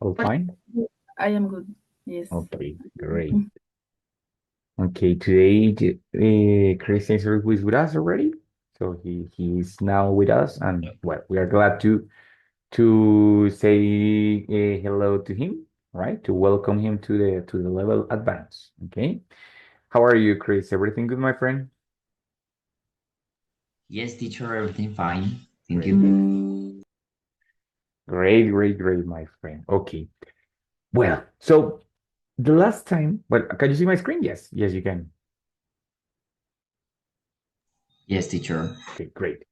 All But fine? I am good. Yes. Okay, great. Okay, today Christian is with us already. So he's now with us, and well, we are glad to say hello to him, right? To welcome him to the level advance. Okay. How are you, Chris? Everything good, my friend? Yes, teacher, everything fine. Thank Great. you. Great, my friend. Okay. Well, so the last time, well, can you see my screen? Yes, you can. Yes, teacher. Okay, great.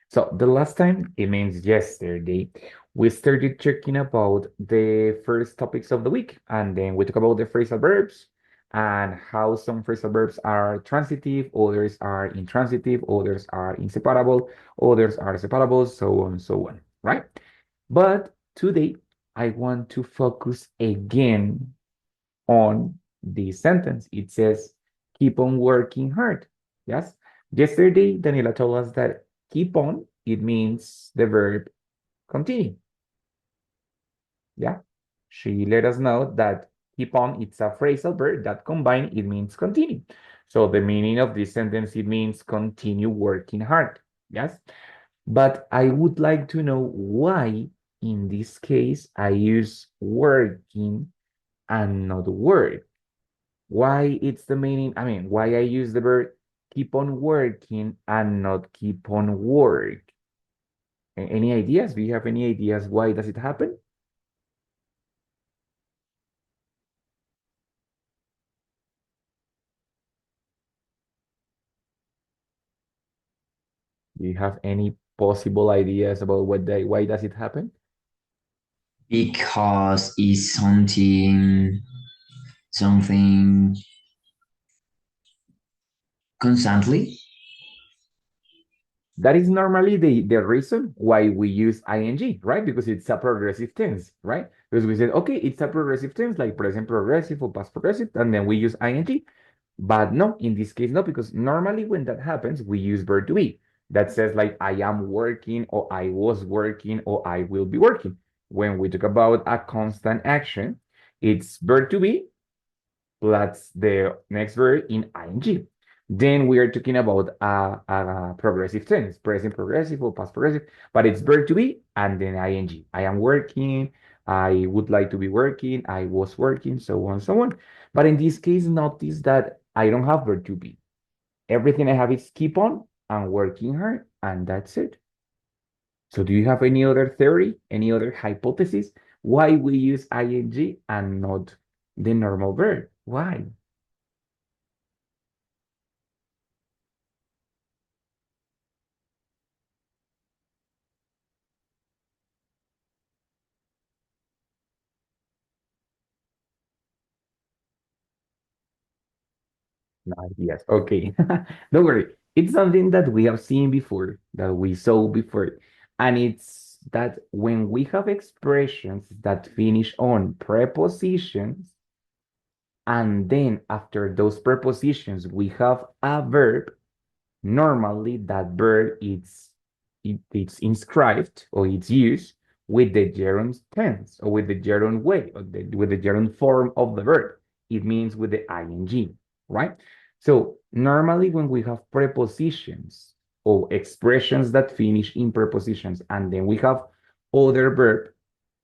So the last time, it means yesterday, we started talking about the first topics of the week, and then we talk about the phrasal verbs and how some phrasal verbs are transitive, others are intransitive, others are inseparable, others are separable, so on, right? But today, I want to focus again on the sentence. It says, keep on working hard. Yes. Yesterday, Daniela told us that keep on, it means the verb continue. Yeah. She let us know that keep on, it's a phrasal verb that combined, it means continue. So the meaning of this sentence, it means continue working hard. Yes. But I would like to know why, in this case, I use working and not work. Why it's the meaning, I mean, why I use the verb keep on working and not keep on work. Any ideas? Do you have any ideas why does it happen? Do you have any possible ideas about why does it happen? Because it's something constantly. That is normally the reason why we use ing, right? Because it's a progressive tense, right? Because we said, okay, it's a progressive tense, like present progressive or past progressive, and then we use ing. But no, in this case, no, because normally when that happens, we use verb to be. That says like I am working, or I was working, or I will be working. When we talk about a constant action, it's verb to be plus the next verb in ing. Then we are talking about a progressive tense, present progressive or past progressive, but it's verb to be and then ing. I am working, I would like to be working, I was working, so on, so on. But in this case, notice that I don't have verb to be. Everything I have is keep on and working hard, and that's it. So do you have any other theory, any other hypothesis why we use ing and not the normal verb? Why? No ideas. Okay. Don't worry. It's something that we have seen before, that we saw before. And it's that when we have expressions that finish on prepositions, and then after those prepositions, we have a verb, normally that verb it's inscribed or it's used with the gerund tense or with the gerund way or with the gerund form of the verb. It means with the ing, right? So normally when we have prepositions or expressions that finish in prepositions and then we have other verb,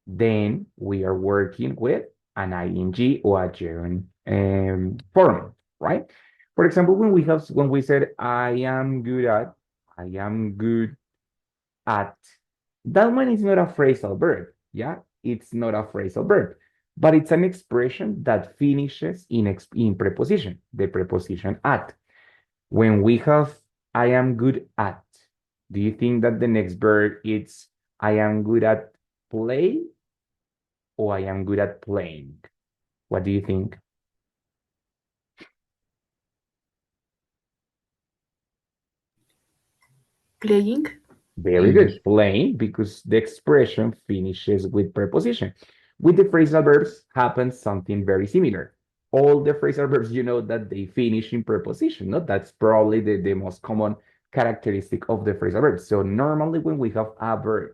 then we are working with an ing or a gerund form, right? For example, when we said I am good at, that one is not a phrasal verb, yeah? It's not a phrasal verb, but it's an expression that finishes in preposition, the preposition at. When we have I am good at, do you think that the next verb is I am good at play or I am good at playing? What do you think? Playing. Very Playing. good. Playing, because the expression finishes with preposition. With the phrasal verbs happens something very similar. All the phrasal verbs, you know that they finish in preposition. No? That's probably the most common characteristic of the phrasal verbs. So normally when we have a verb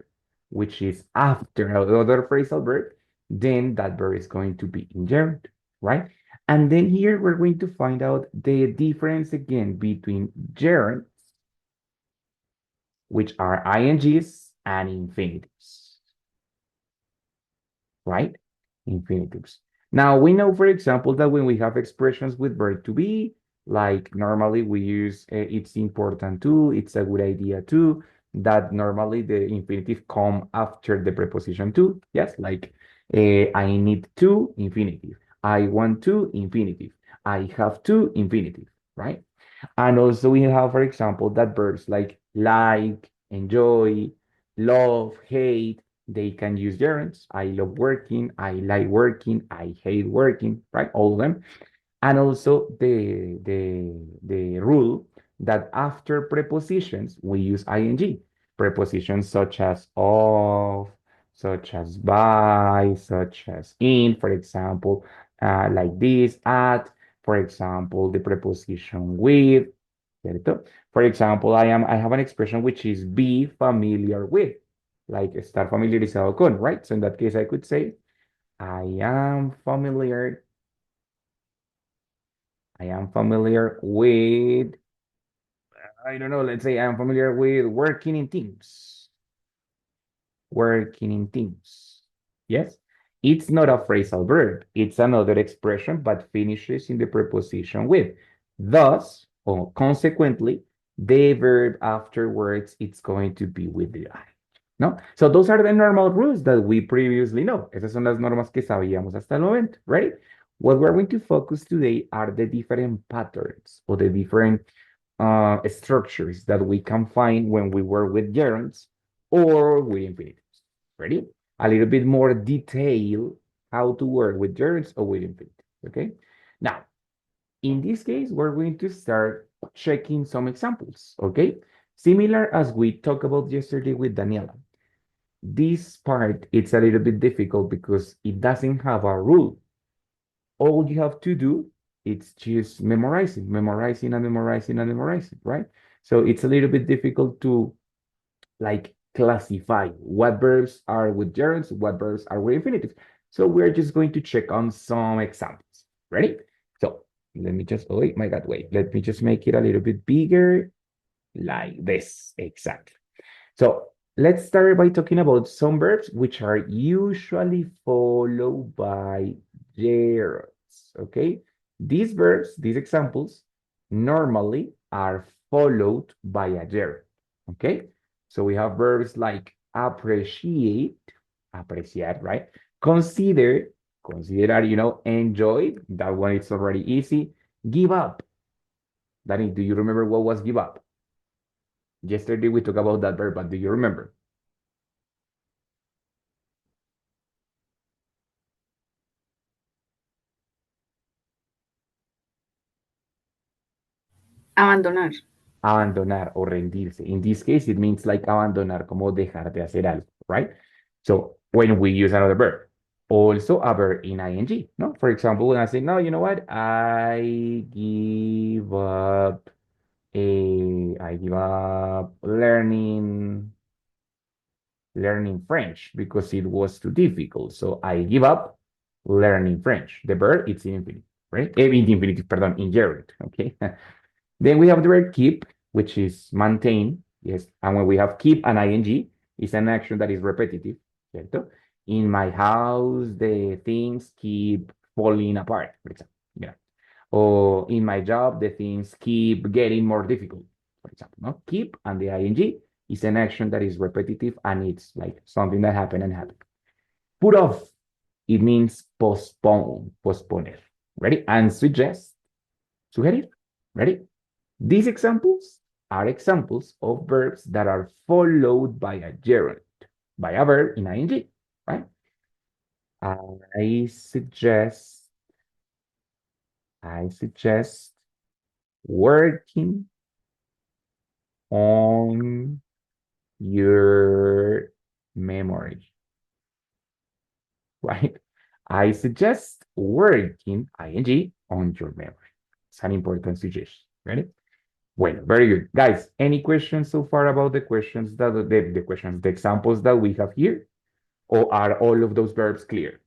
which is after another phrasal verb, then that verb is going to be in gerund, right? And then here we're going to find out the difference again between gerunds, which are INGs, and infinitives, right? Infinitives. Now we know, for example, that when we have expressions with verb to be, like normally we use it's important to, it's a good idea to, that normally the infinitive come after the preposition to. Yes, like I need to, infinitive. I want to, infinitive. I have to, infinitive, right? And also we have, for example, that verbs like, enjoy, love, hate, they can use gerunds. I love working, I like working, I hate working, right? All of them. And also the rule that after prepositions, we use ing. Prepositions such as of, such as by, such as in, for example, like this, at, for example, the preposition with, ¿cierto? For example, I have an expression which is be familiar with, like estar familiarizado con, right? So in that case, I could say, I am familiar I am familiar with, I don't know, let's say I'm familiar with working in teams. Working in teams. Yes? It's not a phrasal verb. It's another expression, but finishes in the preposition with. Thus, or consequently, the verb afterwards, it's going to be with the I. ¿No? So those are the normal rules that we previously know. Esas son las normas que sabíamos hasta el momento, right? What we're going to focus today are the different patterns or the different structures that we can find when we work with gerunds or with infinitives. Ready? A little bit more detail how to work with gerunds or with infinitives, okay? Now, in this case, we're going to start checking some examples, okay? Similar as we talked about yesterday with Daniela. This part, it's a little bit difficult because it doesn't have a rule. All you have to do, it's just memorizing, memorizing and memorizing and memorizing, right? So it's a little bit difficult to like classify what verbs are with gerunds, what verbs are with infinitives. So we're just going to check on some examples. Ready? So let me just, oh my God, wait. Let me just make it a little bit bigger like this. Exactly. So let's start by talking about some verbs which are usually followed by gerunds. Okay? These verbs, these examples, normally are followed by a gerund. Okay? So we have verbs like appreciate, apreciar, right? Consider, considerar, enjoy. That one is already easy. Give up. Danny, do you remember what was give up? Yesterday we talked about that verb, but do you remember? Abandonar. Abandonar o rendirse. In this case, it means like abandonar, como dejar de hacer algo, right? So when we use another verb, also a verb in ing, no? For example, when I say, no, you know what? I give up learning French because it was too difficult. So I give up learning French. The verb, it's in infinitive, right? In infinitive, pardon, in gerund, okay? Then we have the verb keep, which is maintain. Yes. And when we have keep and ing, it's an action that is repetitive. ¿Cierto? In my house, the things keep falling apart, for example. Yeah. Or in my job, the things keep getting more difficult, for example. No? Keep and the ing is an action that is repetitive and it's like something that happened and happened. Put off, it means postpone, postponer. Ready? And suggest, sugerir. Ready? These examples are examples of verbs that are followed by a gerund, by a verb in ing, right? I suggest, I suggest working on your memory, right? I suggest working, ing, on your memory. It's an important suggestion, ready? Well, very good. Guys, any questions so far about the questions that the questions, the examples that we have here? Or are all of those verbs clear?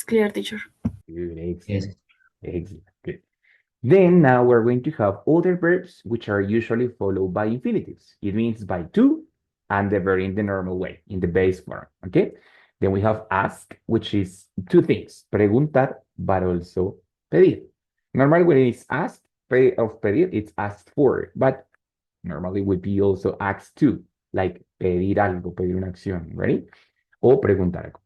It's clear, teacher. Good, Yes. excellent. Excellent. Good. Then now we're going to have other verbs which are usually followed by infinitives. It means by to and the verb in the normal way, in the base form. Okay. Then we have ask, which is two things, preguntar, but also pedir. Normally when it's asked of pedir, it's asked for, but normally would be also asked to, like pedir algo, pedir una acción, ready? O preguntar algo.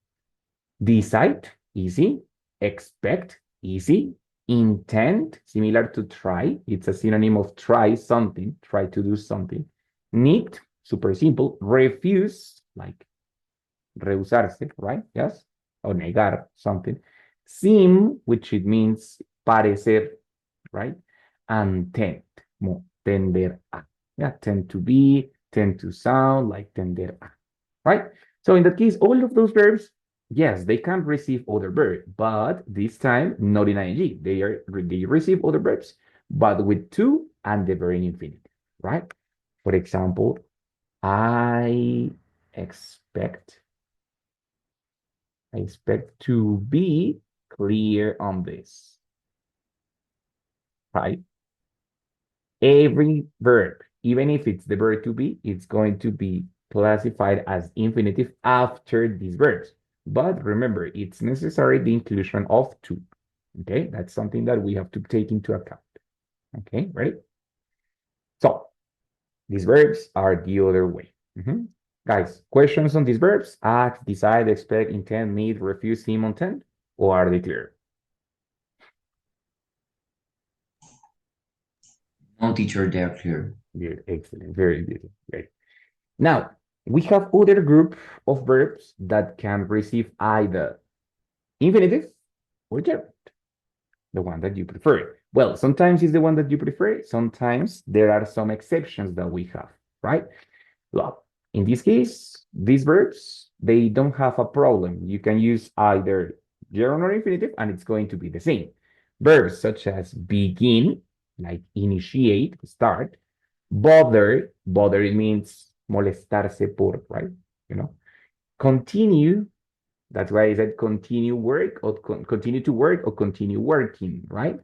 Decide, easy. Expect, easy. Intend, similar to try. It's a synonym of try something, try to do something. Need, super simple. Refuse, like rehusarse, right? Yes. O negar something. Seem, which it means parecer, right? And tend, tender a. Yeah, tend to be, tend to sound, like tender a, right? So in that case, all of those verbs, yes, they can receive other verb, but this time not in ing. They receive other verbs, but with to and the verb in infinitive, right? For example, I expect I expect to be clear on this, right? Every verb, even if it's the verb to be, it's going to be classified as infinitive after these verbs. But remember, it's necessary the inclusion of to. Okay, that's something that we have to take into account. Okay, ready? So these verbs are the other way. Guys, questions on these verbs? Act, decide, expect, intend, need, refuse, seem, intend, or are they clear? No, teacher, they're clear. Good, excellent, very good, great. Now, we have other group of verbs that can receive either infinitive or gerund, the one that you prefer. Well, sometimes it's the one that you prefer. Sometimes there are some exceptions that we have, right? Well, in this case, these verbs, they don't have a problem. You can use either gerund or infinitive, and it's going to be the same. Verbs such as begin, like initiate, start, bother, it means molestarse por, right? You know, continue, that's why I said continue work or continue to work or continue working, right?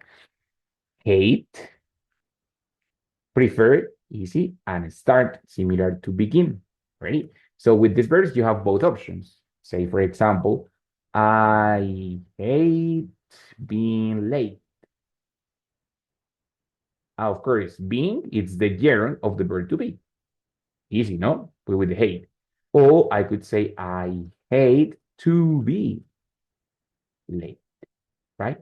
Hate, prefer, easy, and start, similar to begin, right? So with this verse, you have both options. Say, for example, I hate being late. Of course, being, it's the gerund of the verb to be. Easy, no? But with the hate. Or I could say, I hate to be late, right?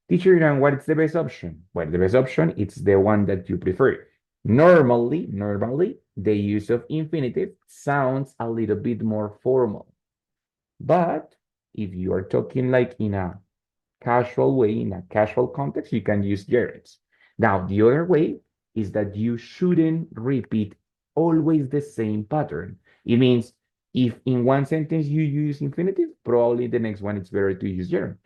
Teacher, and what is the best option? Well, the best option, it's the one that you prefer. Normally, the use of infinitive sounds a little bit more formal. But if you are talking like in a casual way, in a casual context, you can use gerunds. Now, the other way is that you shouldn't repeat always the same pattern. It means if in one sentence you use infinitive, probably the next one it's better to use gerund.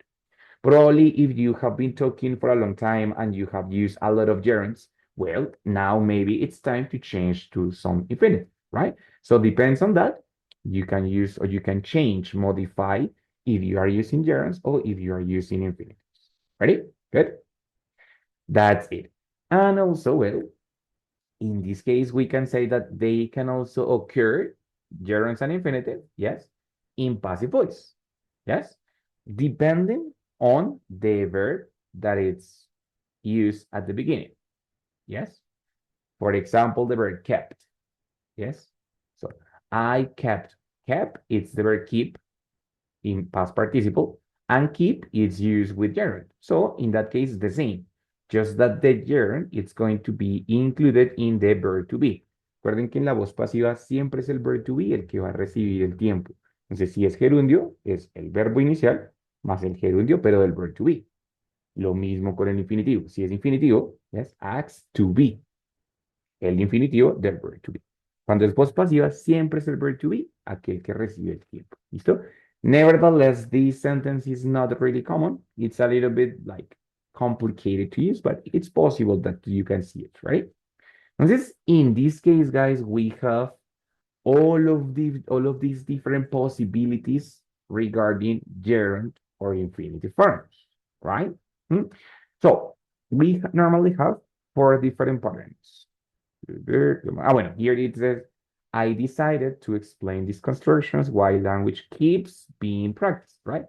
Probably if you have been talking for a long time and you have used a lot of gerunds, well, now maybe it's time to change to some infinitive, right? So depends on that. You can use or you can change, modify if you are using gerunds or if you are using infinitives. Ready? Good. That's it. And also, well, in this case, we can say that they can also occur, gerunds and infinitive, yes, in passive voice, yes, depending on the verb that it's used at the beginning, yes. For example, the verb kept, yes. So I kept, it's the verb keep in past participle, and keep is used with gerund. So in that case, the same. Just that the gerund it's going to be included in the verb to be. Recuerden que en la voz pasiva siempre es el verb to be el que va a recibir el tiempo. Entonces, si es gerundio, es el verbo inicial más el gerundio, pero del verb to be. Lo mismo con el infinitivo. Si es infinitivo, es acts to be. El infinitivo del verb to be. Cuando es voz pasiva, siempre es el verb to be, aquel que recibe el tiempo. ¿Listo? Nevertheless, this sentence is not really common. It's a little bit like complicated to use, but it's possible that you can see it, right? Entonces, in this case, guys, we have all of these different possibilities regarding gerund for infinitive forms, right? Hmm? So we normally have four different patterns. Bueno, here it says, I decided to explain these constructions while language keeps being practiced, right?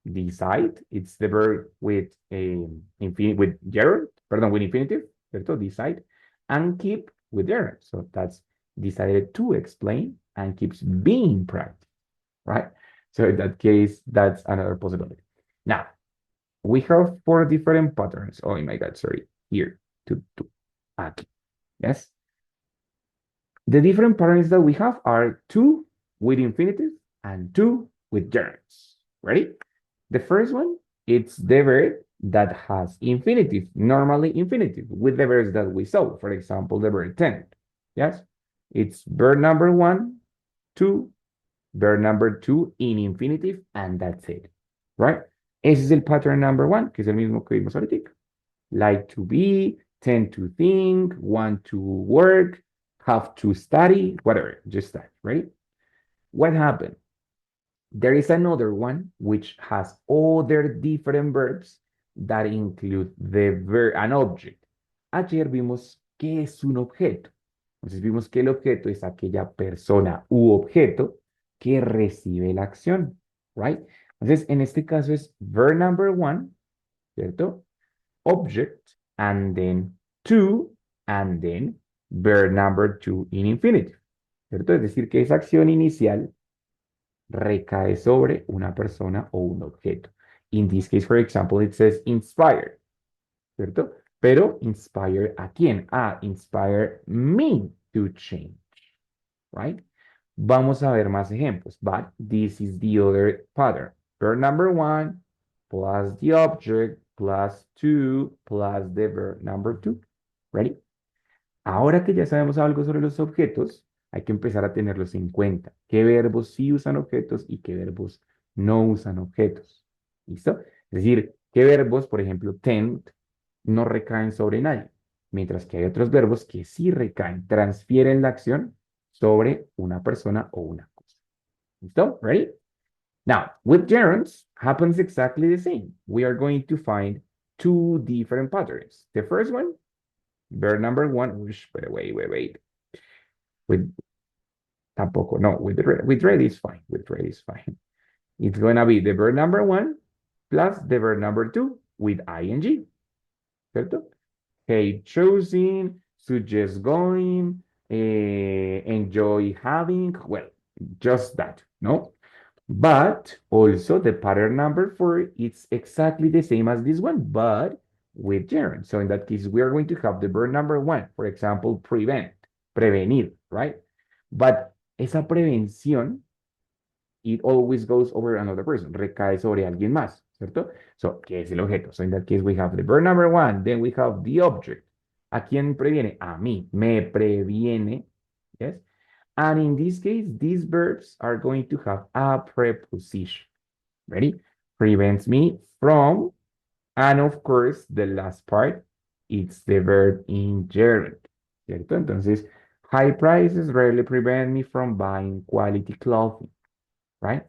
Decide, it's the verb with a with gerund, pardon, with infinitive, ¿cierto? Decide, and keep with gerund. So that's decided to explain and keeps being practiced, right? So in that case, that's another possibility. Now, we have four different patterns. Oh my God, sorry. Here, two, aquí. Yes. The different patterns that we have are two with infinitive and two with gerunds. Ready? The first one, it's the verb that has infinitive, normally infinitive, with the verbs that we saw. For example, the verb tend. Yes? It's verb number one, two, verb number two in infinitive, and that's it. Right? Ese es el pattern number one, que es el mismo que vimos ahorita. Like to be, tend to think, want to work, have to study, whatever, just that, right? What happened? There is another one which has other different verbs that include the verb, an object. Ayer vimos qué es un objeto. Entonces vimos que el objeto es aquella persona u objeto que recibe la acción, right? Entonces, en este caso es verb number one, ¿cierto? Object, and then to, and then verb number two in infinitive, ¿cierto? Es decir, que esa acción inicial recae sobre una persona o un objeto. In this case, for example, it says inspire, ¿cierto? Pero inspire a quién? Inspire me to change, right? Vamos a ver más ejemplos, but this is the other pattern. Verb number one plus the object plus two plus the verb number two. Ready? Ahora que ya sabemos algo sobre los objetos, hay que empezar a tenerlos en cuenta. ¿Qué verbos sí usan objetos y qué verbos no usan objetos? ¿Listo? Es decir, ¿qué verbos, por ejemplo, tend, no recaen sobre nadie? Mientras que hay otros verbos que sí recaen, transfieren la acción sobre una persona o una cosa. ¿Listo? Ready? Now, with gerunds, happens exactly the same. We are going to find two different patterns. The first one, verb number one, but wait. With tampoco, no, with red is fine. With red is fine. It's gonna be the verb number one plus the verb number two with ing. ¿Cierto? Hate choosing, suggest going, enjoy having, well, just that, no? But also the pattern number four, it's exactly the same as this one, but with gerund. So in that case, we are going to have the verb number one, for example, prevent, prevenir, right? But esa prevención, it always goes over another person, recae sobre alguien más, ¿cierto? So, ¿qué es el objeto? So in that case, we have the verb number one, then we have the object. ¿A quién previene? A mí, me previene, yes? And in this case, these verbs are going to have a preposition. Ready? Prevents me from, and of course, the last part, it's the verb in gerund, ¿cierto? Entonces, high prices rarely prevent me from buying quality clothing, right?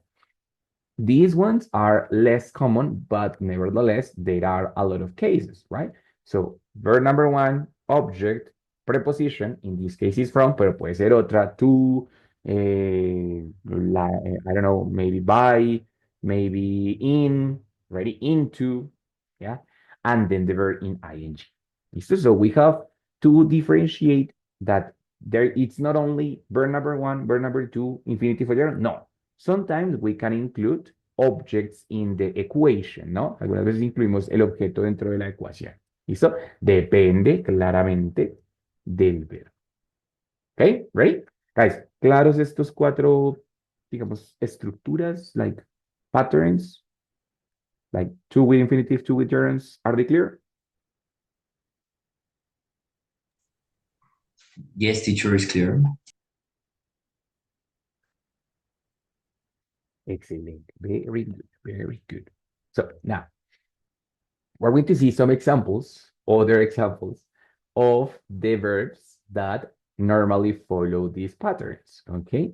These ones are less common, but nevertheless, there are a lot of cases, right? So, verb number one, object, preposition, in this case is from, pero puede ser otra, to, I don't know, maybe by, maybe in, ready, into, yeah, and then the verb in ing. Listo? So we have to differentiate that there, it's not only verb number one, verb number two, infinitive for gerund, no. Sometimes we can include objects in the equation, ¿no? Algunas veces incluimos el objeto dentro de la ecuación. ¿Listo? Depende claramente del verbo. ¿Ok? Ready? Guys, ¿claros estos cuatro, digamos, estructuras, like patterns? Like two with infinitive, two with gerunds, are they clear? Yes, teacher, is clear. Excellent. Very good. Very good. So now, we're going to see some examples, other examples of the verbs that normally follow these patterns, okay?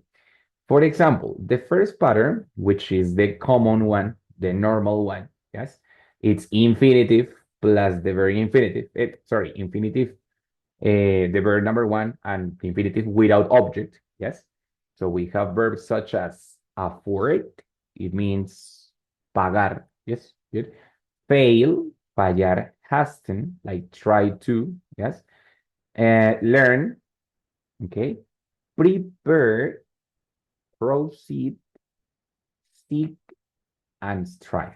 For example, the first pattern, which is the common one the normal one. Yes, it's infinitive plus the verb infinitive. Infinitive, the verb number one and infinitive without object. Yes, so we have verbs such as afford. It means pagar. Yes, good. Fail, fallar, hasten, like try to. Yes, learn. Okay, prepare, proceed, seek, and strive.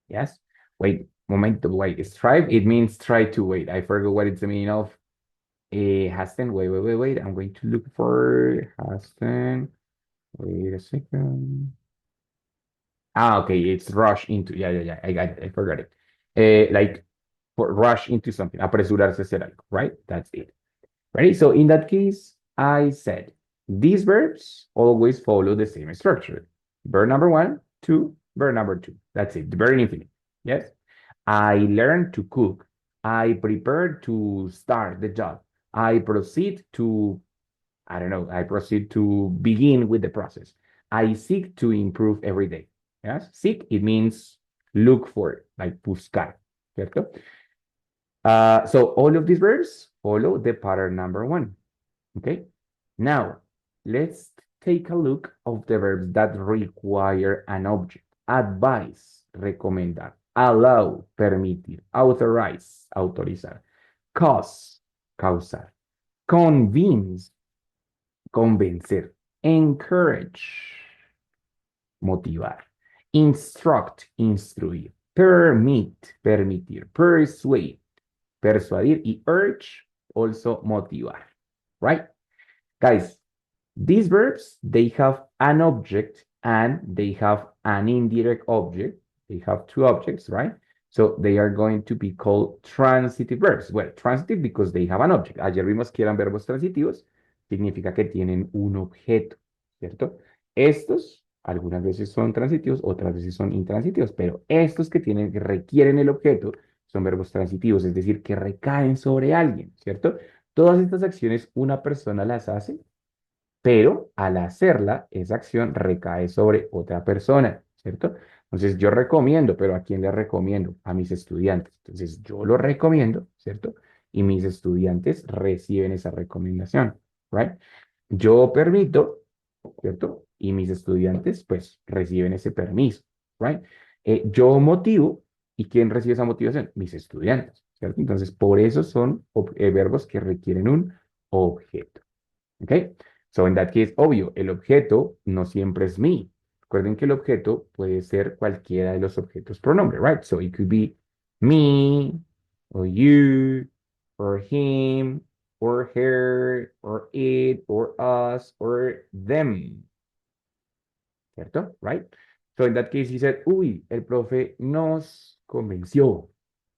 Yes. Wait, moment. Wait. Strive. It means try to wait. I forgot what it's the meaning of. Hasten. Wait. I'm going to look for hasten. Wait a second. Ah, okay. It's rush into. Yeah. I got it. I forgot it. Like rush into something. Apresurarse a hacer algo. Right. That's it. Ready? So in that case, I said these verbs always follow the same structure. Verb number one, two, verb number two. That's it. The verb infinite. Yes. I learned to cook. I prepared to start the job. I proceed to, I don't know, I proceed to begin with the process. I seek to improve every day. Yes. Seek, it means look for, like buscar. ¿Cierto? So all of these verbs follow the pattern number one. Okay. Now, let's take a look of the verbs that require an object. Advise, recomendar. Allow, permitir. Authorize, autorizar. Cause, causar. Convince, convencer. Encourage, motivar. Instruct, instruir. Permit, permitir. Persuade, persuadir. Y urge, also motivar. Right? Guys, these verbs, they have an object and they have an indirect object. They have two objects, right? So they are going to be called transitive verbs. Well, transitive because they have an object. Ayer vimos que eran verbos transitivos. Significa que tienen un objeto, ¿cierto? Estos algunas veces son transitivos, otras veces son intransitivos, pero estos que requieren el objeto son verbos transitivos, es decir, que recaen sobre alguien, ¿cierto? Todas estas acciones una persona las hace pero al hacerla, esa acción recae sobre otra persona, ¿cierto? Entonces yo recomiendo, pero ¿a quién le recomiendo? A mis estudiantes. Entonces yo lo recomiendo, ¿cierto? Y mis estudiantes reciben esa recomendación, ¿right? Yo permito, ¿cierto? Y mis estudiantes, pues, reciben ese permiso, ¿right? Yo motivo, ¿y quién recibe esa motivación? Mis estudiantes, ¿cierto? Entonces, por eso son verbos que requieren un objeto. ¿Ok? So, in that case, obvio, el objeto no siempre es me. Recuerden que el objeto puede ser cualquiera de los objetos pronombre, right? So, it could be me, or you, or him, or her, or it, or us, or them. ¿Cierto? Right? So, in that case, he said, uy, el profe nos convenció,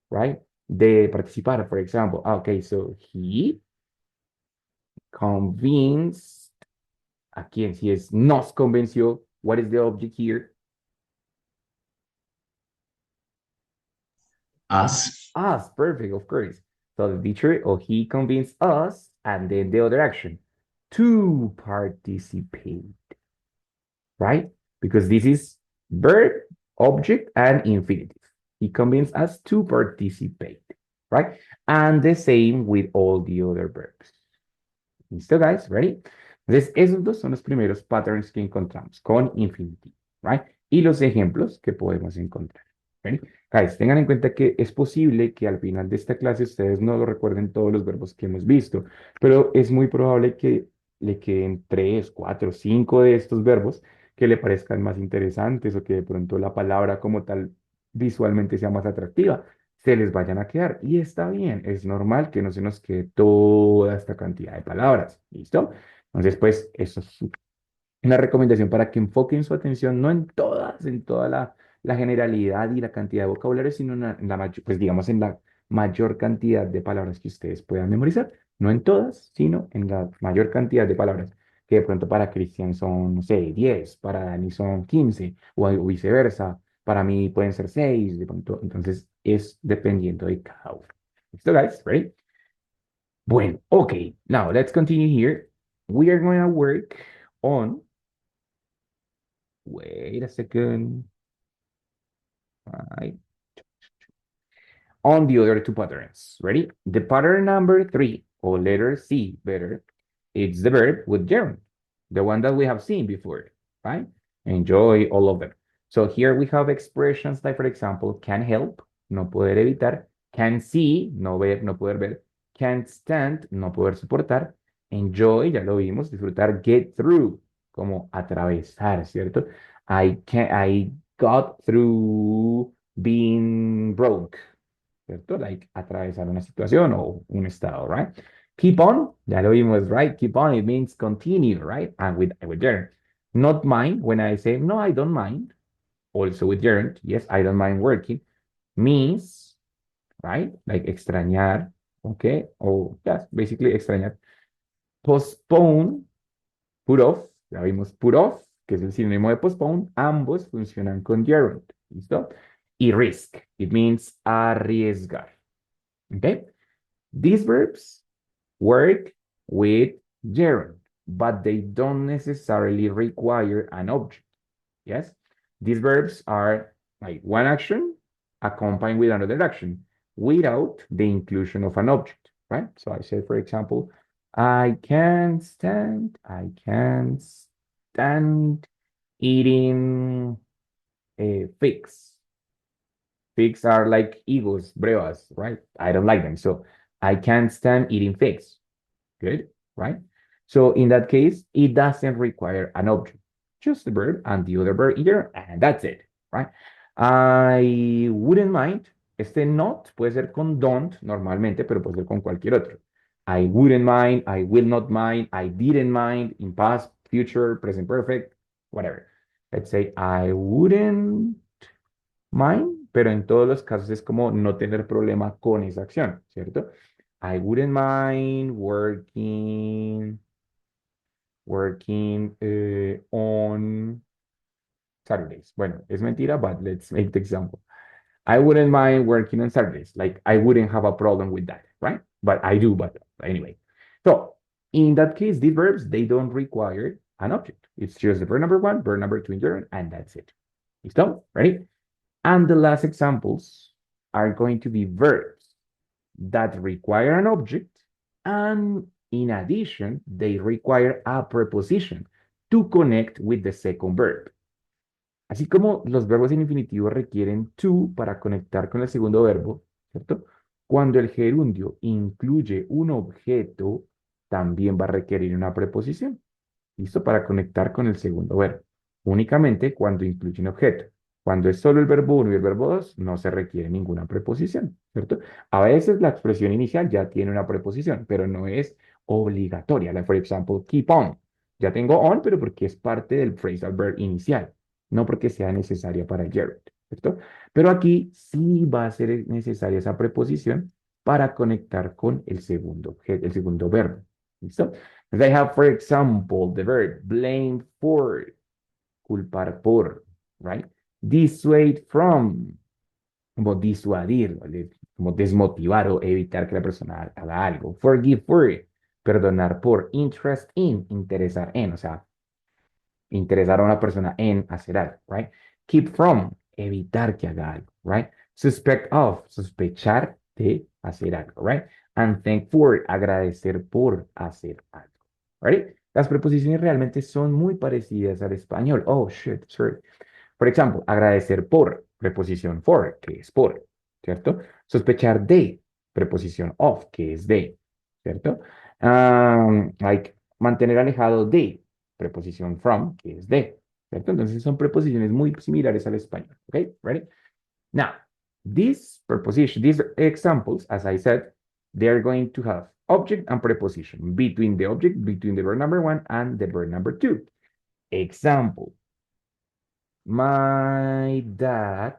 right? De participar, for example. Ah, okay, so he convinced. ¿A quién? Si es nos convenció, what is the object here? Us. Us, perfect, of course. So the teacher or he convinced us, and then the other action, to participate, right? Because this is verb, object, and infinitive. He convinced us to participate, right? And the same with all the other verbs. ¿Listo, guys? Ready? Entonces, esos dos son los primeros patterns que encontramos con infinitive, right? Y los ejemplos que podemos encontrar. ¿Ready? Guys, tengan en cuenta que es posible que al final de esta clase ustedes no lo recuerden todos los verbos que hemos visto, pero es muy probable que le queden 3, 4, 5 de estos verbos que le parezcan más interesantes o que de pronto la palabra como tal visualmente sea más atractiva se les vayan a quedar. Y está bien, es normal que no se nos quede toda esta cantidad de palabras. ¿Listo? Entonces, pues, eso es una recomendación para que enfoquen su atención no en todas, en toda la generalidad y la cantidad de vocabulario, sino en la mayor, pues digamos en la mayor cantidad de palabras que ustedes puedan memorizar. No en todas, sino en la mayor cantidad de palabras que de pronto para Cristian son, no sé, 10, para Dani son 15 o viceversa. Para mí pueden ser 6 de pronto. Entonces es dependiendo de cada uno. ¿Listo, guys? Ready? Bueno, okay. Now let's continue here. We are going to work on. Wait a second. right? On the other two patterns. Ready? The pattern number 3, or letter C, better, it's the verb with gerund, the one that we have seen before, right? Enjoy all of them. So here we have expressions like, for example, can help, no poder evitar, can see, no ver, no poder ver, can't stand, no poder soportar, enjoy, ya lo vimos, disfrutar, get through, como atravesar, ¿cierto? I got through being broke, ¿cierto? Like atravesar una situación o un estado, right? Keep on, ya lo vimos, right? Keep on, it means continue, right? And with gerund. Not mind, when I say, no, I don't mind. Also with gerund, yes, I don't mind working. Means, right? Like extrañar, okay? Or, yes, basically extrañar. Postpone, put off, ya vimos put off, que es el sinónimo de postpone. Ambos funcionan con gerund, ¿listo? Y risk, it means arriesgar, okay? These verbs work with gerund, but they don't necessarily require an object. Yes? These verbs are like one action accompanied with another action without the inclusion of an object, right? So I said, for example, I can't stand eating figs. Figs are like higos, brevas, right? I don't like them. So I can't stand eating figs. Good, right? So in that case, it doesn't require an object, just the verb and the other verb either, and that's it, right? I wouldn't mind. Este not puede ser con don't normalmente, pero puede ser con cualquier otro. I wouldn't mind, I will not mind, I didn't mind in past, future, present perfect, whatever. Let's say I wouldn't mind, pero en todos los casos es como no tener problema con esa acción, ¿cierto? I wouldn't mind working on Saturdays. Bueno, es mentira, but let's make the example. I wouldn't mind working on Saturdays. Like I wouldn't have a problem with that, right? But I do, but anyway. So in that case, these verbs, they don't require an object. It's just the verb number 1, verb number 2 in gerund, and that's it. Listo? Ready? And the last examples are going to be verbs that require an object, and in addition, they require a preposition to connect with the second verb. Así como los verbos en infinitivo requieren to para conectar con el segundo verbo, ¿cierto? Cuando el gerundio incluye un objeto, también va a requerir una preposición. ¿Listo? Para conectar con el segundo verbo. Únicamente cuando incluye un objeto. Cuando es solo el verbo 1 y el verbo 2, no se requiere ninguna preposición, ¿cierto? A veces la expresión inicial ya tiene una preposición, pero no es obligatoria. Like, for example, keep on. Ya tengo on, pero porque es parte del phrasal verb inicial, no porque sea necesaria para el gerund, ¿cierto? Pero aquí sí va a ser necesaria esa preposición para conectar con el segundo verbo, ¿listo? They have, for example, the verb blame for, culpar por, right? Dissuade from, como disuadir, ¿vale? Como desmotivar o evitar que la persona haga algo. Forgive for, perdonar por. Interest in, interesar en, o sea, interesar a una persona en hacer algo, right? Keep from, evitar que haga algo, right? Suspect of, sospechar de hacer algo, right? And thank for, agradecer por hacer algo, right? Las preposiciones realmente son muy parecidas al español. Oh, shit, sorry. Por ejemplo, agradecer por, preposición for, que es por, ¿cierto? Sospechar de, preposición of, que es de, ¿cierto? Like, mantener alejado de, preposición from, que es de, ¿cierto? Entonces son preposiciones muy similares al español, ¿ok? Ready? Now, these examples, as I said, they are going to have object and preposition between the object, between the verb number 1 and the verb number 2. Example, my dad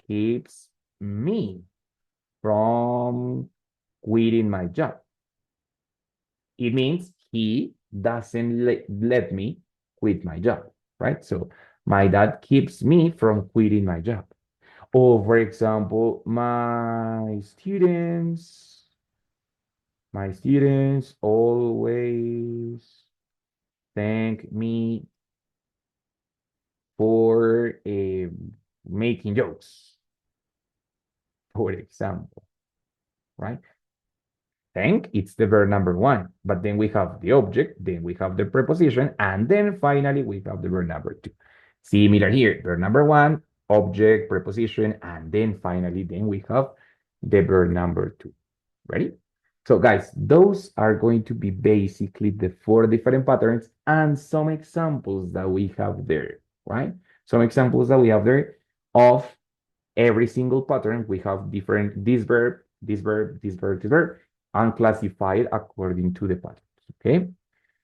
keeps me from quitting my job. It means he doesn't let me quit my job, right? So my dad keeps me from quitting my job. Or for example, my students always thank me for making jokes, for example, right? Thank, it's the verb number one, but then we have the object, then we have the preposition, and then finally we have the verb number two. Similar here, verb number one, object, preposition, and then finally, then we have the verb number two. Ready? So guys, those are going to be basically the four different patterns and some examples that we have there, right? Some examples that we have there of every single pattern. We have different, this verb, this verb, this verb, this verb, and classified according to the patterns, okay?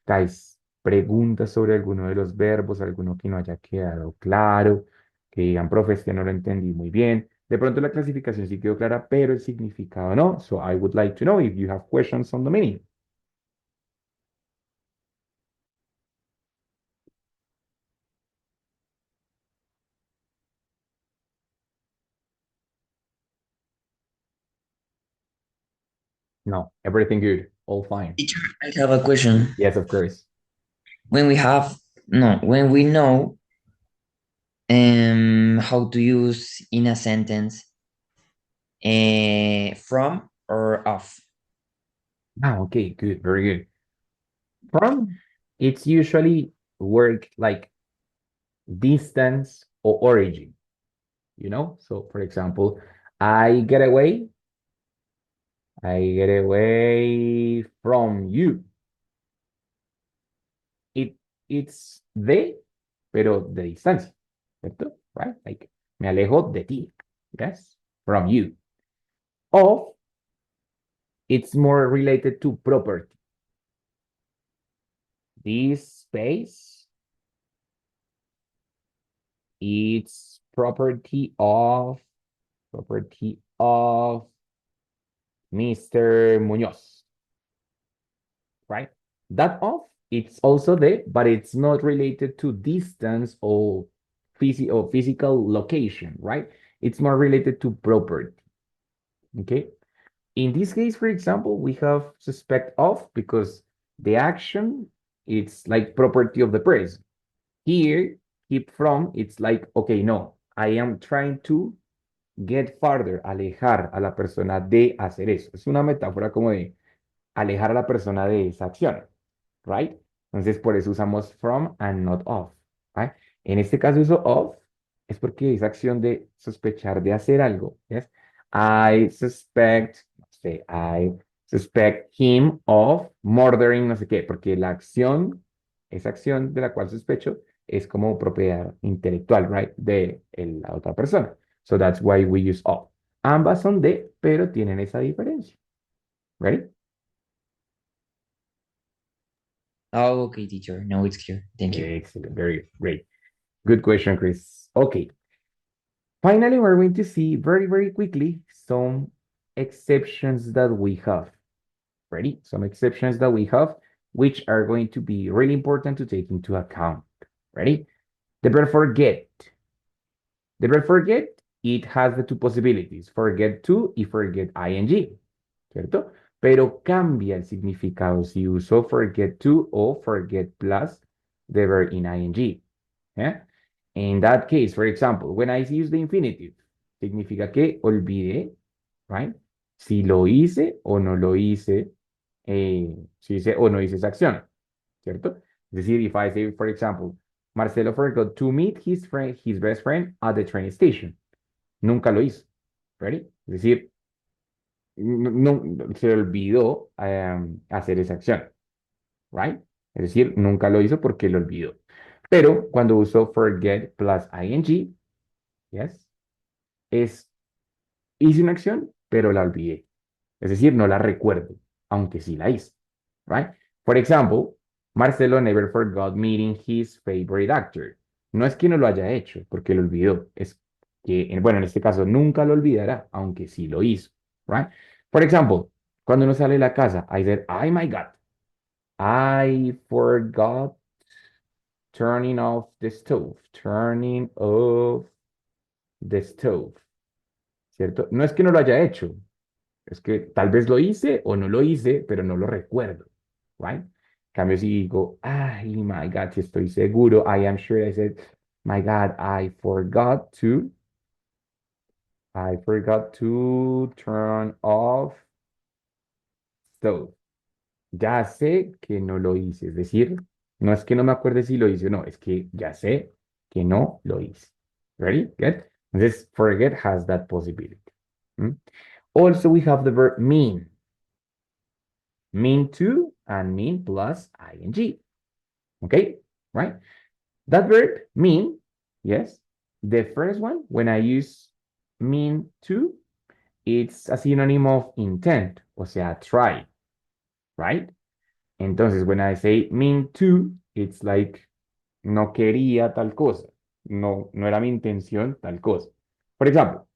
Guys, preguntas sobre alguno de los verbos, alguno que no haya quedado claro, que digan, profe, es que no lo entendí muy bien. De pronto la clasificación sí quedó clara, pero el significado no. So I would like to know if you have questions on the meaning. No, everything good, all fine. Teacher, I have a question. Yes, of course. When we have, no, when we know how to use in a sentence from or of. Okay, good, very good. From, it's usually work like distance or origin, you know? So for example, I get away from you. It's de, pero de distancia, ¿cierto? Right? Like, me alejo de ti, yes? From you. Of, it's more related to property. This space, it's property of Mr. Muñoz, right? That of, it's also there, but it's not related to distance or physical location, right? It's more related to property, okay? In this case, for example, we have suspect of because the action, it's like property of the person. Here, keep from, it's like, okay, no, I am trying to get farther, alejar a la persona de hacer eso. Es una metáfora como de alejar a la persona de esa acción, right? Entonces, por eso usamos from and not of, right? En este caso uso of es porque es acción de sospechar de hacer algo, ¿yes? I suspect, no sé, I suspect him of murdering no sé qué, porque la acción, esa acción de la cual sospecho es como propiedad intelectual, right? De la otra persona. So that's why we use of. Ambas son de, pero tienen esa diferencia. Ready? Oh, okay, teacher. Now it's clear. Thank you. Excellent. Very great. Good question, Chris. Okay. Finally, we're going to see very, very quickly some exceptions that we have. Ready? Some exceptions that we have, which are going to be really important to take into account. Ready? The verb forget. The verb forget, it has the two possibilities, forget to y forget ing, ¿cierto? Pero cambia el significado si uso forget to o forget plus the verb in ing. ¿Eh? In that case, for example, when I use the infinitive, significa que olvidé, right? Si lo hice o no lo hice, si hice o no hice esa acción, ¿cierto? Es decir, if I say, for example, Marcelo forgot to meet his best friend at the train station. Nunca lo hizo, ¿ready? Es decir, no, se le olvidó hacer esa acción, right? Es decir, nunca lo hizo porque lo olvidó. Pero cuando uso forget plus ing, yes, hice una acción, pero la olvidé. Es decir, no la recuerdo, aunque sí la hice, right? For example, Marcelo never forgot meeting his favorite actor. No es que no lo haya hecho, porque lo olvidó. Es que, bueno, en este caso nunca lo olvidará, aunque sí lo hizo, right? For example, cuando uno sale de la casa, I said, oh my God, I forgot turning off the stove. Turning off the stove, ¿cierto? No es que no lo haya hecho, es que tal vez lo hice o no lo hice, pero no lo recuerdo, right? En cambio, si digo, ay, my God, si estoy seguro, I am sure I said, My God, I forgot to turn off stove. Ya sé que no lo hice. Es decir, no es que no me acuerde si lo hice o no, es que ya sé que no lo hice. Ready? Good. This forget has that possibility. Mm. Also, we have the verb mean. Mean to and mean plus ing. Okay? Right? That verb mean, yes. The first one, when I use mean to, it's a synonym of intent, o sea, try, right? Entonces, when I say mean to, it's like no quería tal cosa. No, no era mi intención tal cosa. For example,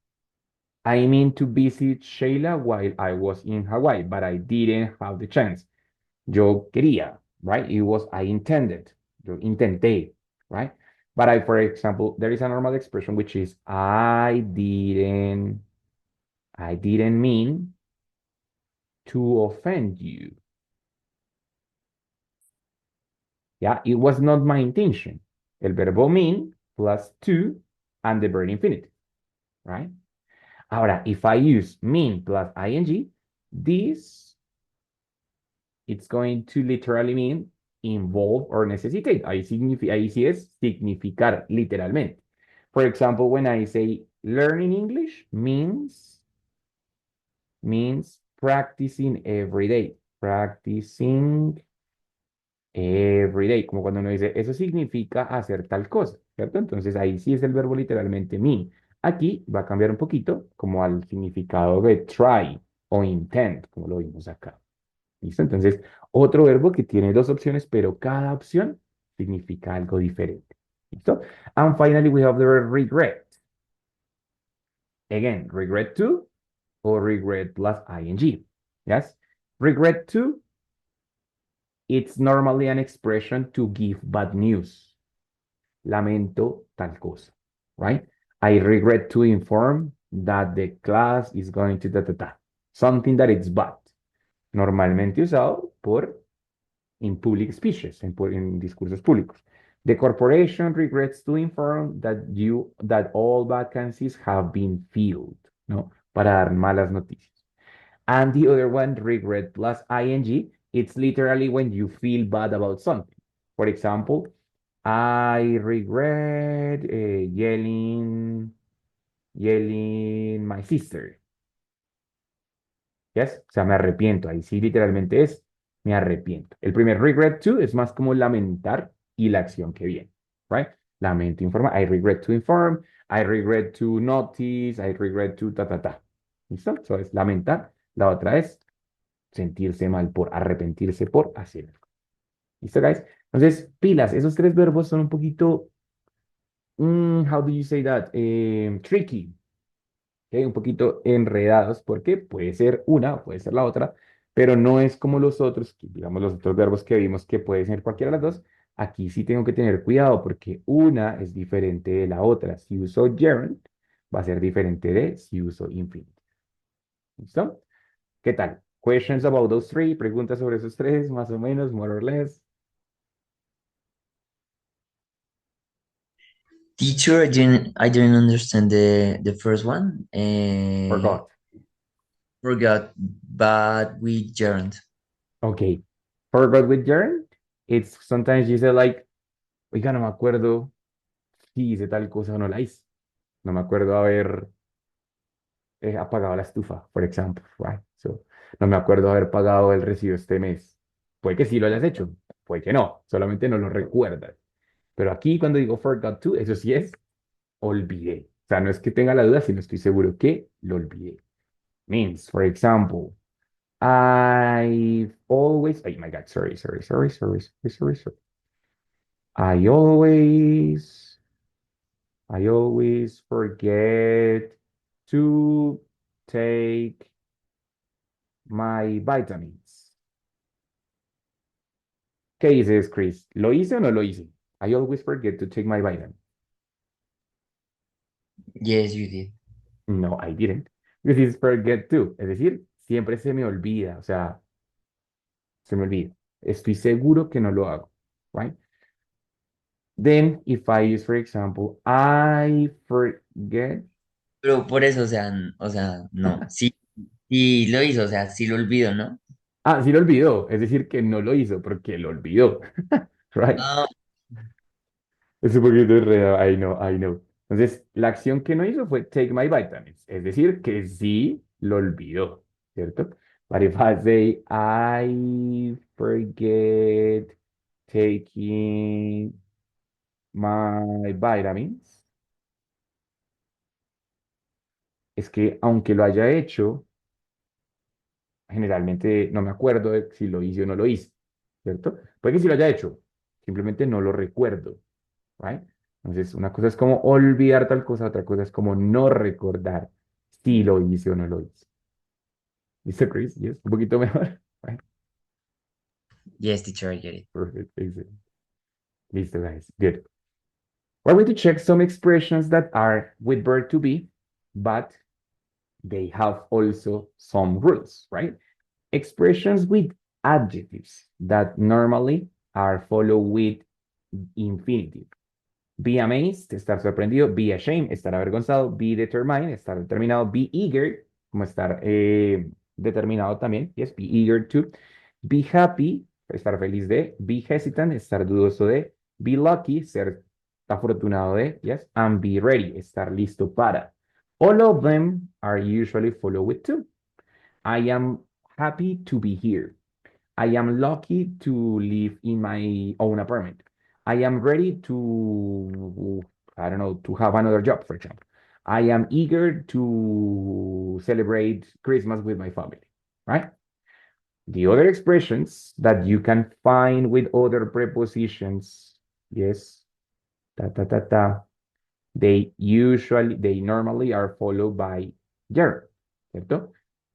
I mean to visit Sheila while I was in Hawaii, but I didn't have the chance. Yo quería, right? It was I intended. Yo intenté, right? But I, for example, there is a normal expression which is I didn't mean to offend you. Yeah, it was not my intention. El verbo mean plus to and the verb infinitive, right? Ahora, if I use mean plus ing, this it's going to literally mean involve or necessitate. Ahí sí es significar literalmente. For example, when I say learning English means practicing every day. Practicing every day, como cuando uno dice, eso significa hacer tal cosa, ¿cierto? Entonces ahí sí es el verbo literalmente mean. Aquí va a cambiar un poquito como al significado de try o intent, como lo vimos acá. ¿Listo? Entonces, otro verbo que tiene dos opciones, pero cada opción significa algo diferente. ¿Listo? And finally, we have the word regret. Again, regret to or regret plus ing. Yes? Regret to, it's normally an expression to give bad news. Lamento tal cosa, right? I regret to inform that the class is going to da, da, da. Something that it's bad. Normalmente usado por in public speeches, en discursos públicos. The corporation regrets to inform that all vacancies have been filled, ¿no? Para dar malas noticias. And the other one, regret plus ing, it's literally when you feel bad about something. For example, I regret yelling my sister. Yes, o sea, me arrepiento. Ahí sí, literalmente es me arrepiento. El primer regret to es más como lamentar y la acción que viene, right? Lamento informar. I regret to inform. I regret to notice. I regret to ta, ta, ta. ¿Listo? Eso es lamentar. La otra es sentirse mal por arrepentirse por hacer algo. ¿Listo, guys? Entonces, pilas. Esos tres verbos son un poquito, how do you say that? Tricky. ¿Ok? Un poquito enredados porque puede ser una, puede ser la otra, pero no es como los otros, digamos los otros verbos que vimos que puede ser cualquiera de las dos. Aquí sí tengo que tener cuidado porque una es diferente de la otra. Si uso gerund, va a ser diferente de si uso infinitive. ¿Listo? ¿Qué tal? Questions about those three, preguntas sobre esos tres, más o menos, more or less. Teacher, I didn't understand the first one. Forgot. Forgot, but we gerund. Okay. Forgot with gerund. It's sometimes you say like, oiga, no me acuerdo si hice tal cosa o no la hice. No me acuerdo haber apagado la estufa, por ejemplo, right? So, no me acuerdo haber pagado el recibo este mes. Puede que sí lo hayas hecho, puede que no, solamente no lo recuerdas. Pero aquí cuando digo forgot to, eso sí es olvidé. O sea, no es que tenga la duda, sino estoy seguro que lo olvidé. Means, for example, I've always, oh my God, sorry. I always forget to take my vitamins. ¿Qué dices, Chris? ¿Lo hice o no lo hice? I always forget to take my vitamins. Yes, you did. No, I didn't. This is forget to. Es decir, siempre se me olvida. O sea, se me olvida. Estoy seguro que no lo hago. Right? Then if I use, for example, I forget. Pero por eso, o sea, no. Sí, sí lo hizo, o sea, sí lo olvido, ¿no? Ah, sí lo olvidó. Es decir, que no lo hizo porque lo olvidó. Right? Ah, Es un poquito enredado. I know. Entonces, la acción que no hizo fue take my vitamins. Es decir, que sí lo olvidó. ¿Cierto? But if I say I forget taking my vitamins, es que aunque lo haya hecho, generalmente no me acuerdo de si lo hice o no lo hice, ¿cierto? Puede que sí lo haya hecho, simplemente no lo recuerdo, ¿right? Entonces, una cosa es como olvidar tal cosa, otra cosa es como no recordar si lo hice o no lo hice. ¿Listo, Chris? Yes, un poquito mejor. Right? yes, teacher, I get it. Perfect. Excellent. Listo, guys. Good. We're going to check some expressions that are with verb to be, but they have also some rules, right? Expressions with adjectives that normally are followed with infinitive. Be amazed, estar sorprendido. Be ashamed, estar avergonzado. Be determined, estar determinado. Be eager, como estar determinado también. Yes, be eager to. Be happy, estar feliz de. Be hesitant, estar dudoso de. Be lucky, ser afortunado de. Yes, and be ready, estar listo para. All of them are usually followed with to. I am happy to be here. I am lucky to live in my own apartment. I am ready to, I don't know, to have another job, for example. I am eager to celebrate Christmas with my family, right? The other expressions that you can find with other prepositions, yes, ta ta ta ta, they normally are followed by "yer", ¿cierto?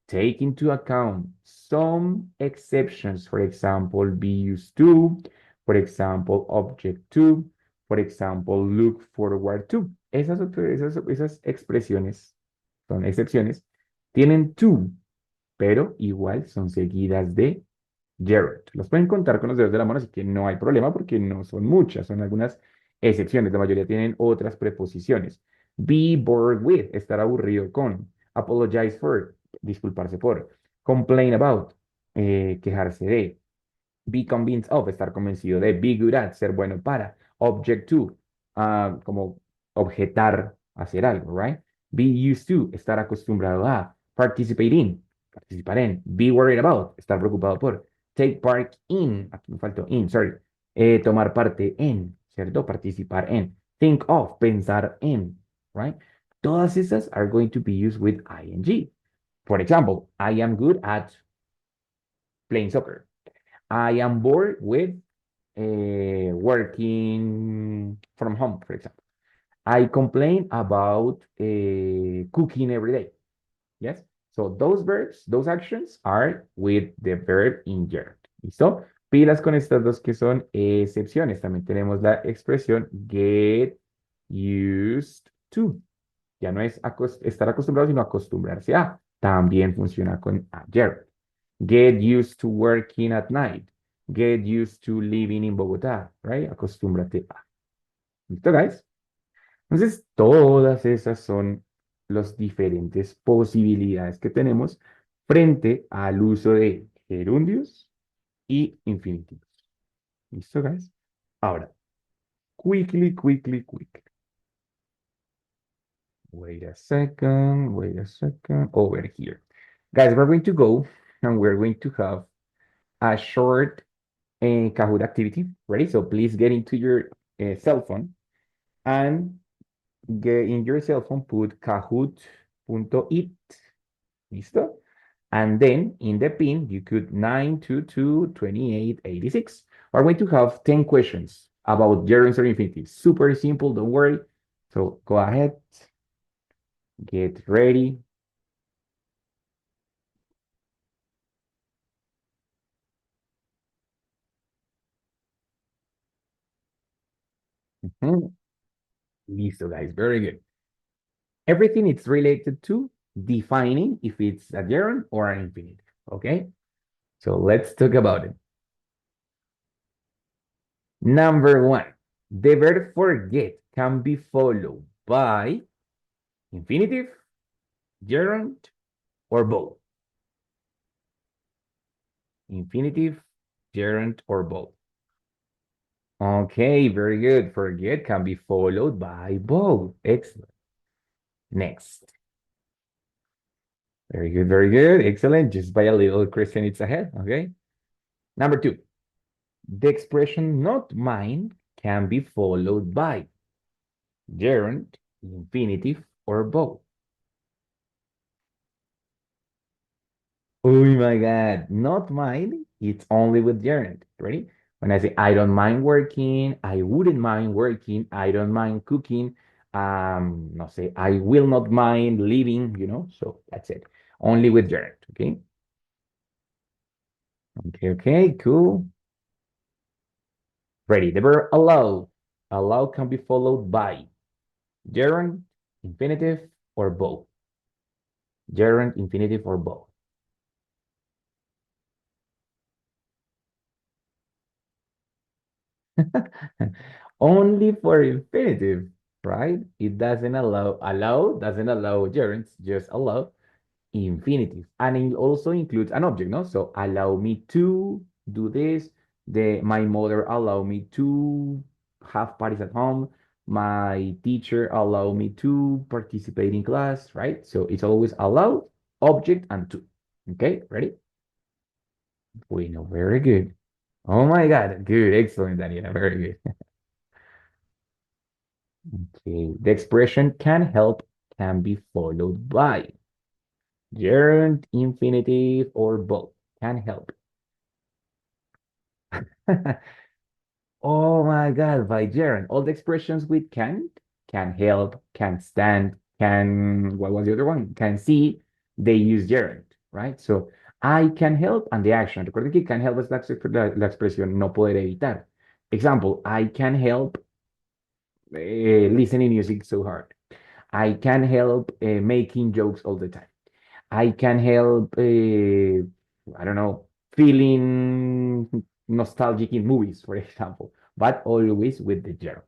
Take into account some exceptions, for example, be used to, for example, object to, for example, look forward to. Esas expresiones son excepciones, tienen to, pero igual son seguidas de Gerald. Los pueden contar con los dedos de la mano, así que no hay problema porque no son muchas, son algunas excepciones. La mayoría tienen otras preposiciones. Be bored with, estar aburrido con. Apologize for, disculparse por. Complain about, quejarse de. Be convinced of, estar convencido de. Be good at, ser bueno para. Object to, como objetar, hacer algo, right? Be used to, estar acostumbrado a. Participate in, participar en. Be worried about, estar preocupado por. Take part in, aquí me faltó in, sorry. Tomar parte en, ¿cierto? Participar en. Think of, pensar en, right? Todas esas are going to be used with ing. For example, I am good at playing soccer. I am bored with working from home, for example. I complain about cooking every day. Yes. So those verbs, those actions are with the verb in gerund. ¿Listo? Pilas con estas dos que son excepciones. También tenemos la expresión get used to. Ya no es estar acostumbrado, sino acostumbrarse a. También funciona con a gerund. Get used to working at night. Get used to living in Bogotá, right? Acostúmbrate a. ¿Listo, guys? Entonces, todas esas son las diferentes posibilidades que tenemos frente al uso de gerundios y infinitivos. ¿Listo, guys? Ahora, quick. Wait a second, over here. Guys, we're going to go and we're going to have a short Kahoot activity. Ready? So please get into your cell phone and get in your cell phone, put kahoot.it. ¿Listo? And then in the pin, you could 9222886. We're going to have 10 questions about gerunds or infinitives. Super simple, don't worry. So go ahead, get ready. Mhm. Listo, guys. Very good. Everything is related to defining if it's a gerund or an infinitive. Okay? So let's talk about it. Number one. The verb forget can be followed by infinitive, gerund, or both. Infinitive, gerund, or both. Okay, very good. Forget can be followed by both. Excellent. Next. Very good, very good. Excellent. Just by a little, Christian, it's ahead. Okay. Number two, the expression not mine can be followed by gerund, infinitive, or both. Oh my God, not mine. It's only with gerund. Ready? When I say I don't mind working, I wouldn't mind working, I don't mind cooking, no say I will not mind leaving, so that's it. Only with gerund, okay? Okay, okay, cool. Ready. The verb allow. Allow can be followed by gerund, infinitive, or both. Gerund, infinitive, or both. Only for infinitive, right? It doesn't allow doesn't allow gerunds, just allow infinitive. And it also includes an object, no? So allow me to do this. My mother allow me to have parties at home. My teacher allow me to participate in class, right? So it's always allow, object, and to. Okay, ready? We know, very good. Oh my God, good, excellent, Daniela, very good. Okay, the expression can help can be followed by gerund, infinitive, or both. Can help. Oh my God, by gerund. All the expressions with can help, can stand, what was the other one? Can see, they use gerund, right? So, I can help and the action. Recuerda que can help es la expresión no poder evitar. Example, I can help listening music so hard. I can help making jokes all the time. I can help, I don't know, feeling nostalgic in movies, for example, but always with the gerund.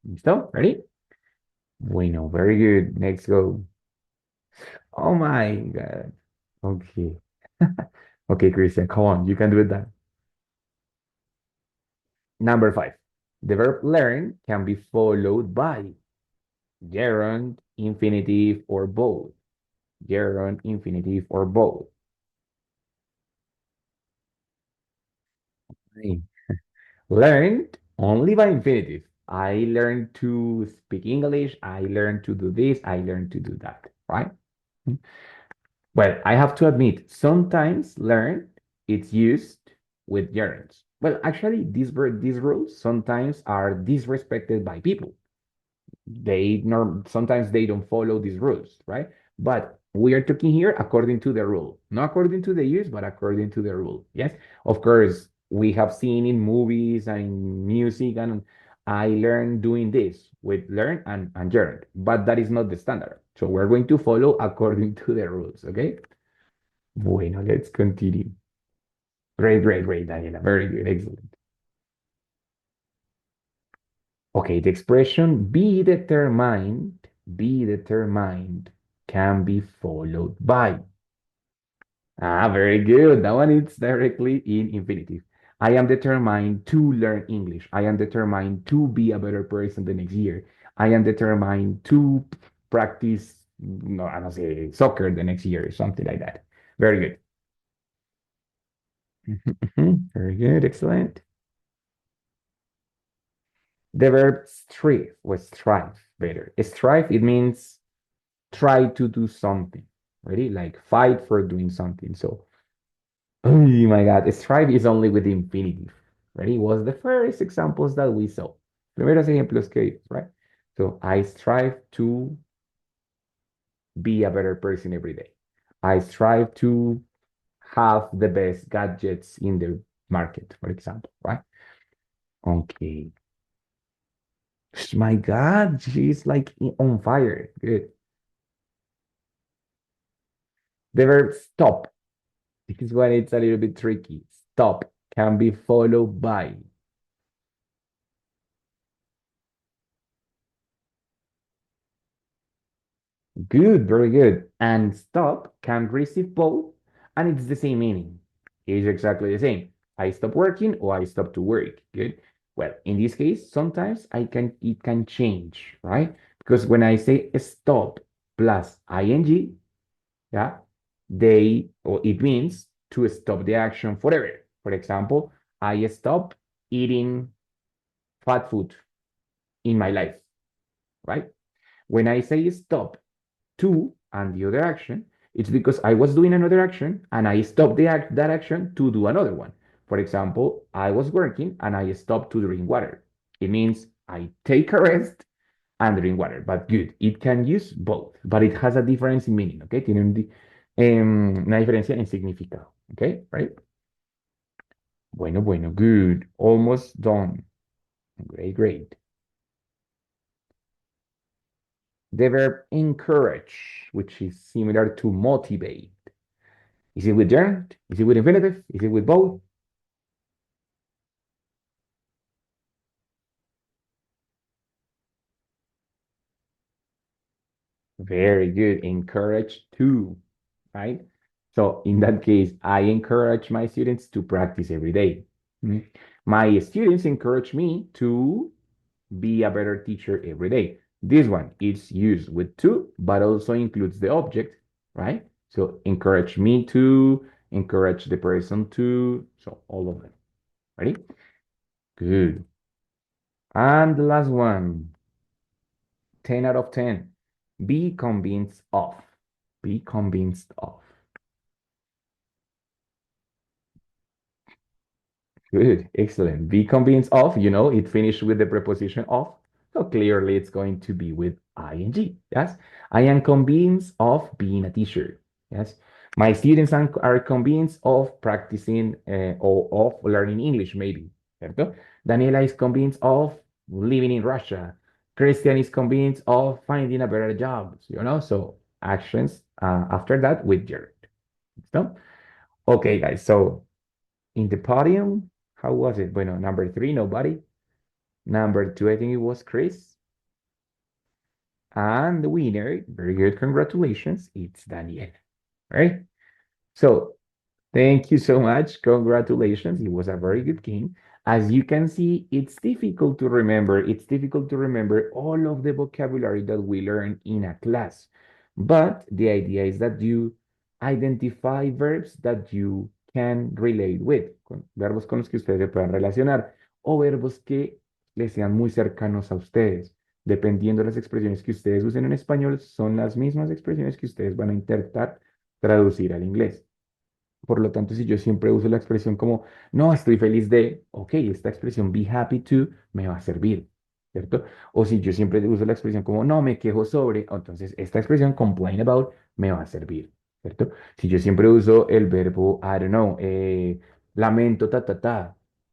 ¿Listo? Ready? Bueno, very good. Next go. Oh my God. Okay. Okay, Christian, come on. You can do it then. Number five. The verb learn can be followed by gerund, infinitive, or both. Gerund, infinitive, or both. Right. Learned only by infinitive. I learned to speak English. I learned to do this. I learned to do that. Right? Well, I have to admit, sometimes learn it's used with gerunds. Well, actually, these rules sometimes are disrespected by people. Sometimes they don't follow these rules, right? But we are talking here according to the rule, not according to the use, but according to the rule. Yes, of course, we have seen in movies and music, and I learned doing this with learn and learned, but that is not the standard. So we're going to follow according to the rules, okay? Bueno, let's continue. Great, great, great, Daniela. Very good, excellent. Okay, the expression be determined can be followed by. Ah, very good. That one is directly in infinitive. I am determined to learn English. I am determined to be a better person the next year. I am determined to practice, no, I don't say soccer the next year, something like that. Very good. Very good, excellent. The verb strive was strive better. Strive, it means try to do something. Ready? Like fight for doing something. So, oh my God, strive is only with the infinitive. Ready? Was the first examples that we saw. Primeros ejemplos que vimos, right? So, I strive to be a better person every day. I strive to have the best gadgets in the market, for example, right? Okay. My God, she's like on fire. Good. The verb stop. This is when it's a little bit tricky. Stop can be followed by Good, very good. And stop can receive both, and it's the same meaning. It's exactly the same. I stop working or I stop to work. Good. Well, in this case, sometimes it can change, right? Because when I say stop plus ing, yeah, they or it means to stop the action forever. For example, I stop eating fat food in my life, right? When I say stop to and the other action, it's because I was doing another action and I stopped that action to do another one. For example, I was working and I stopped to drink water. It means I take a rest and drink water, but good. It can use both, but it has a difference in meaning, okay? Tiene una diferencia en significado, okay? Right? Bueno, bueno, good. Almost done. Great, great. The verb encourage, which is similar to motivate. Is it with gerund? Is it with infinitive? Is it with both? Very good. Encourage to, right? So in that case, I encourage my students to practice every day. Mm. My students encourage me to be a better teacher every day. This one is used with to, but also includes the object, right? So encourage me to, encourage the person to, so all of them. Ready? Good. And the last one, 10 out of 10. Be convinced of. Be convinced of. Good, excellent. Be convinced of, it finished with the preposition of. So clearly it's going to be with ing. Yes. I am convinced of being a teacher. Yes. My students are convinced of practicing or of learning English, maybe. ¿Cierto? Daniela is convinced of living in Russia. Christian is convinced of finding a better job. So actions after that with your. ¿Listo? Okay, guys. So in the podium, how was it? Bueno, number three, nobody. Number two, I think it was Chris. And the winner, very good, congratulations, it's Daniel. Right? So thank you so much. Congratulations. It was a very good game. As you can see, it's difficult to remember. It's difficult to remember all of the vocabulary that we learn in a class. But the idea is that you identify verbs that you can relate with, verbos con los que ustedes se puedan relacionar, o verbos que les sean muy cercanos a ustedes. Dependiendo de las expresiones que ustedes usen en español, son las mismas expresiones que ustedes van a intentar traducir al inglés. Por lo tanto, si yo siempre uso la expresión como, no, estoy feliz de, ok, esta expresión be happy to me va a servir, ¿cierto? O si yo siempre uso la expresión como, no, me quejo sobre, entonces esta expresión complain about me va a servir, ¿cierto? Si yo siempre uso el verbo, I don't know, lamento,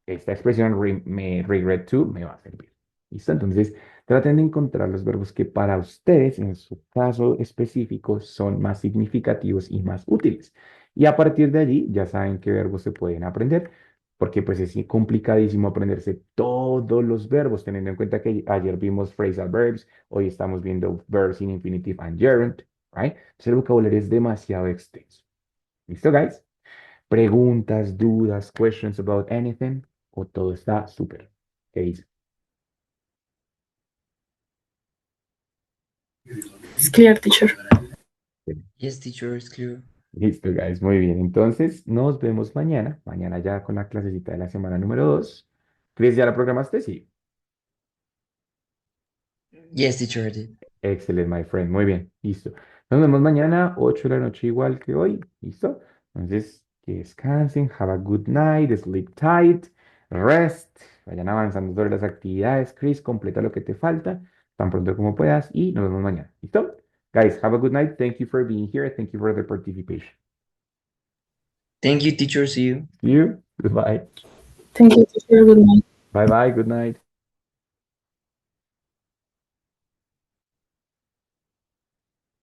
esta expresión me regret to me va a servir. ¿Listo? Entonces, traten de encontrar los verbos que para ustedes, en su caso específico, son más significativos y más útiles. Y a partir de allí ya saben qué verbos se pueden aprender, porque pues es complicadísimo aprenderse todos los verbos, teniendo en cuenta que ayer vimos phrasal verbs, hoy estamos viendo verbs in infinitive and gerund, right? Entonces el vocabulario es demasiado extenso. ¿Listo, guys? ¿Preguntas, dudas, questions about anything? ¿O todo está súper? ¿Qué dice? It's clear, teacher. Yes, teacher, it's clear. Listo, guys, muy bien. Entonces, nos vemos mañana. Mañana ya con la clasecita de la semana número 2. ¿Chris, ya la programaste? Sí. Yes, teacher, I did. Excelente, my friend. Muy bien. Listo. Nos vemos mañana, 8 de la noche, igual que hoy. ¿Listo? Entonces, que descansen. Have a good night. Sleep tight. Rest. Vayan avanzando sobre las actividades. Chris, completa lo que te falta tan pronto como puedas y nos vemos mañana. ¿Listo? Guys, have a good night. Thank you for being here. Thank you for the participation. Thank you, teacher. See you. See you. Goodbye. Thank you, teacher. Good night. Bye bye. Good night.